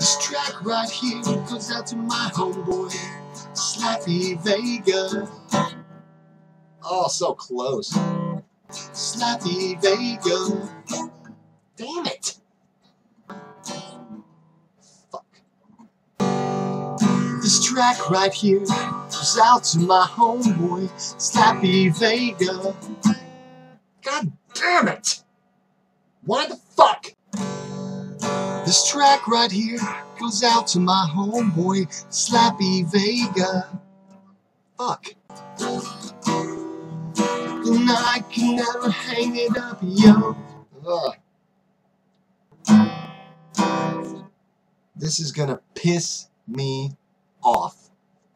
This track right here goes out to my homeboy, Slappy Vega. Oh, so close. Slappy Vega. Damn it. Fuck. This track right here goes out to my homeboy, Slappy Vega. God damn it. Why the fuck? This track right here goes out to my homeboy, Slappy Vega. Fuck. And I can never hang it up, yo. Ugh. This is gonna piss me off.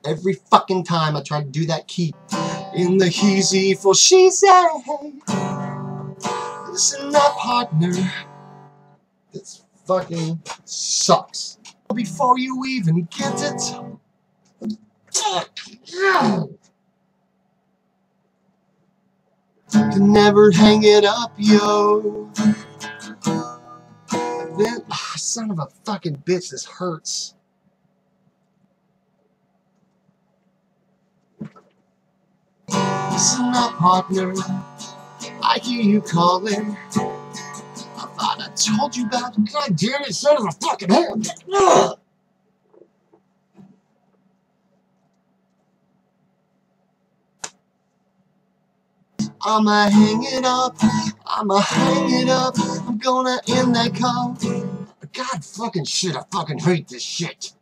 Every fucking time I try to do that key. In the heezy for she say. Listen up, partner. This fucking sucks. Before you even get it. Can never hang it up, yo. Then, son of a fucking bitch, this hurts. Listen up, partner. I hear you calling. I thought I told you about it. God damn it, son of a fucking whore. I'ma hang it up. I'ma hang it up. I'm gonna end that call. God fucking shit, I fucking hate this shit.